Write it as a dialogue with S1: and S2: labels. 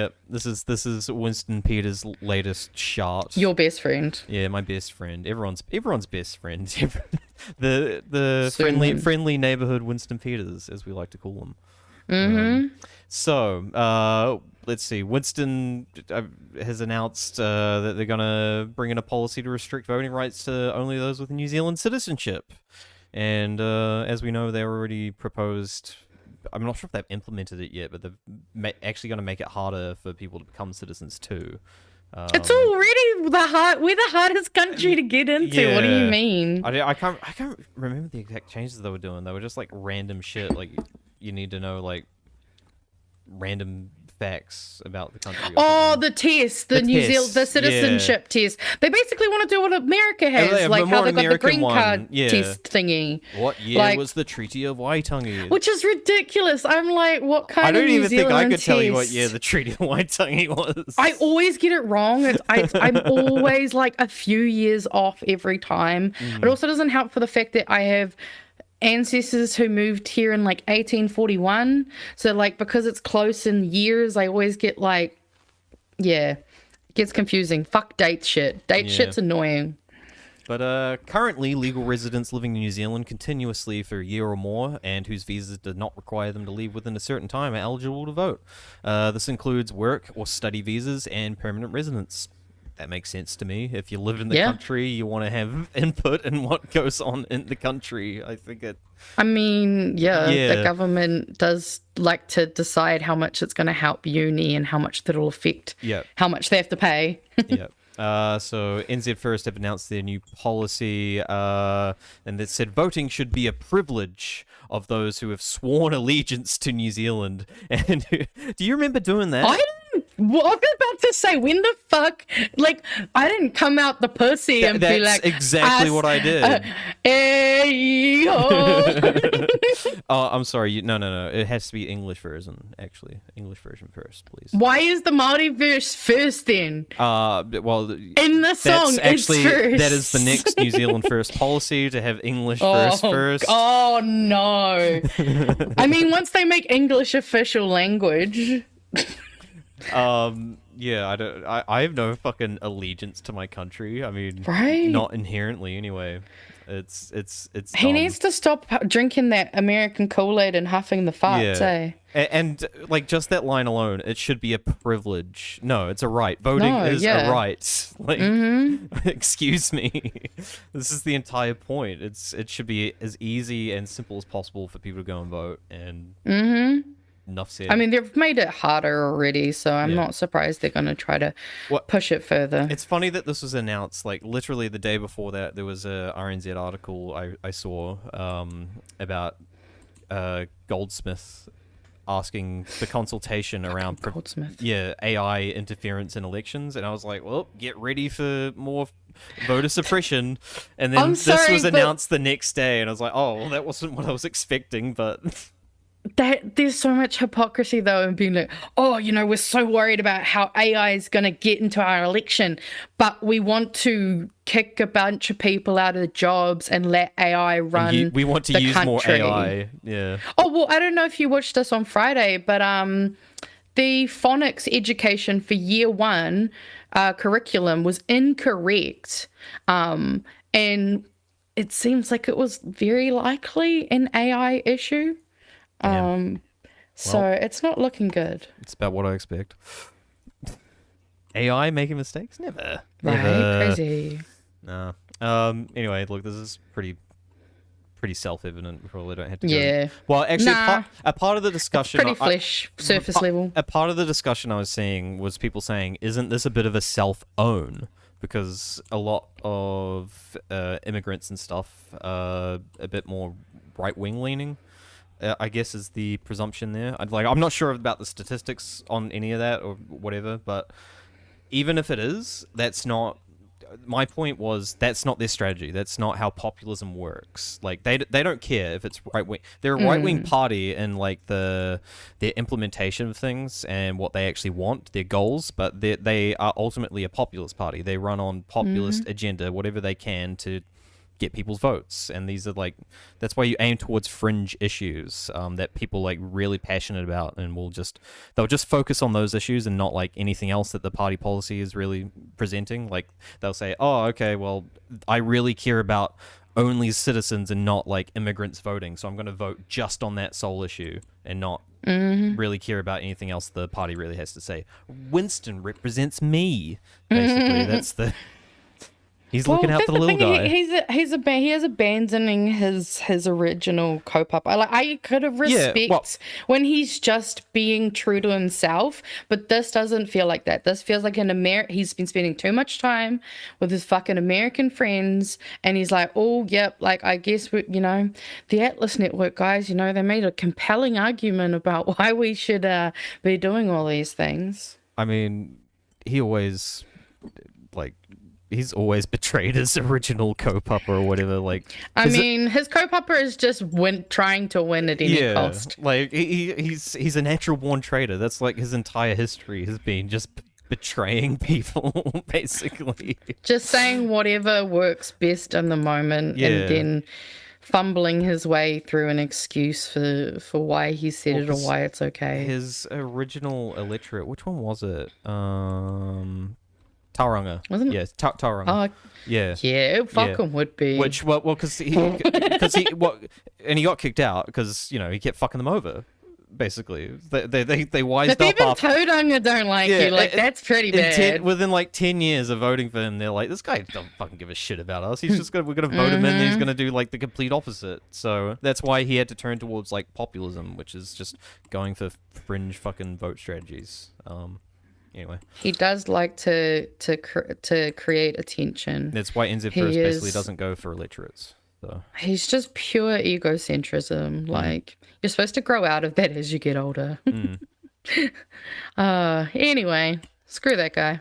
S1: Yep, this is Winston Peters' latest shot.
S2: Your best friend.
S1: Yeah, my best friend. Everyone's best friend. the
S2: Soon.
S1: friendly neighborhood Winston Peters, as we like to call him. Let's see. Winston has announced that they're gonna bring in a policy to restrict voting rights to only those with New Zealand citizenship. And as we know, they already proposed. I'm not sure if they've implemented it yet, but they're actually going to make it harder for people to become citizens too.
S2: It's already we're the hardest country to get into.
S1: Yeah.
S2: What do you mean?
S1: I can't remember the exact changes they were doing. They were just like random shit. Like you need to know like random facts about the country.
S2: Oh, the test, the New Zealand, the citizenship test. They basically want to do what America has, like how they got the green card test thingy.
S1: What year was the Treaty of Waitangi?
S2: Which is ridiculous. I'm like, what kind of New Zealand
S1: I don't even think I could
S2: test?
S1: tell you what year the Treaty of Waitangi was.
S2: I always get it wrong. I'm always like a few years off every time. It also doesn't help for the fact that I have ancestors who moved here in like 1841, so like because it's close in years, I always get like, it gets confusing. Fuck date shit. Shit's annoying.
S1: But currently, legal residents living in New Zealand continuously for a year or more and whose visas did not require them to leave within a certain time are eligible to vote. This includes work or study visas and permanent residence. That makes sense to me. If you live in the country, you want to have input in what goes on in the country. I think it...
S2: I mean, the government does like to decide how much it's going to help uni and how much that'll affect how much they have to pay.
S1: So NZ First have announced their new policy, and it said voting should be a privilege of those who have sworn allegiance to New Zealand. And do you remember doing that?
S2: I was about to say, when the fuck, like, I didn't come out the pussy and be like,
S1: that's exactly what I did. Oh, I'm sorry. No. It has to be English version, actually. English version first, please.
S2: Why is the multiverse first then?
S1: Well,
S2: in the song,
S1: actually,
S2: it's first.
S1: That is the next New Zealand First policy, to have English verse first.
S2: Oh, no. I mean, once they make English official language...
S1: I have no fucking allegiance to my country. I mean, not inherently anyway. It's
S2: he needs to stop drinking that American Kool-Aid and huffing the farts, eh?
S1: And like just that line alone, it should be a privilege. No, it's a right. Voting is a right. Like, excuse me. This is the entire point. It should be as easy and simple as possible for people to go and vote. And enough said.
S2: I mean, they've made it harder already, so I'm not surprised they're going to try to push it further.
S1: It's funny that this was announced, like, literally the day before that, there was a RNZ article I saw about Goldsmith asking for consultation around AI interference in elections, and I was like, well, get ready for more voter suppression. And then this was announced the next day, and I was like, oh, well, that wasn't what I was expecting, but...
S2: There's so much hypocrisy though, and being like, oh, you know, we're so worried about how AI is going to get into our election, but we want to kick a bunch of people out of jobs and let AI run.
S1: We want to use more AI. Yeah.
S2: Oh well, I don't know if you watched this on Friday, but the phonics education for year 1 curriculum was incorrect, and it seems like it was very likely an AI issue. So it's not looking good.
S1: It's about what I expect. AI making mistakes? Never.
S2: Crazy.
S1: No. Anyway, look, this is pretty self-evident. We probably don't have to go. Well, actually, a part of the discussion...
S2: It's pretty surface level.
S1: A part of the discussion I was seeing was people saying, isn't this a bit of a self-own? Because a lot of immigrants and stuff are a bit more right-wing leaning. I guess is the presumption there. I'm not sure about the statistics on any of that or whatever, but even if it is, that's not... My point was, that's not their strategy. That's not how populism works. Like, they don't care if it's right-wing. They're a right-wing party in, like, their implementation of things and what they actually want, their goals, but they are ultimately a populist party. They run on populist agenda, whatever they can to get people's votes, and these are like, that's why you aim towards fringe issues that people like really passionate about, and they'll just focus on those issues and not like anything else that the party policy is really presenting. Like they'll say, oh, okay, well, I really care about only citizens and not like immigrants voting, so I'm going to vote just on that sole issue and not really care about anything else the party really has to say. Winston represents me, basically. That's the he's looking out for the little guy.
S2: He is abandoning his original co-op. I could have respect when he's just being true to himself, but this doesn't feel like that. This feels like he's been spending too much time with his fucking American friends, and he's like, oh, yep, like I guess the Atlas Network guys, they made a compelling argument about why we should be doing all these things.
S1: I mean, he's always betrayed his original co-pupper or whatever. Like,
S2: his co-pupper is just trying to win at any cost.
S1: Like he's a natural born traitor. That's like his entire history has been just betraying people, basically.
S2: Just saying whatever works best in the moment, and then fumbling his way through an excuse for why he said it or why it's okay.
S1: His original illiterate, which one was it? Tauranga.
S2: Wasn't it?
S1: Yes, Tauranga.
S2: Oh,
S1: yeah.
S2: Yeah, it fucking would be.
S1: Which, because he got kicked out because, he kept fucking them over, basically. They wised
S2: but
S1: up
S2: even
S1: after.
S2: Tauranga don't like you. Like, that's pretty bad.
S1: Within like 10 years of voting for him, they're like, this guy don't fucking give a shit about us. We're gonna vote him in, and he's gonna do like the complete opposite. So that's why he had to turn towards like populism, which is just going for fringe fucking vote strategies. Anyway,
S2: he does like to create attention.
S1: That's why NZ First basically doesn't go for illiterates. So
S2: he's just pure egocentrism. Like, you're supposed to grow out of that as you get older. Anyway, screw that guy.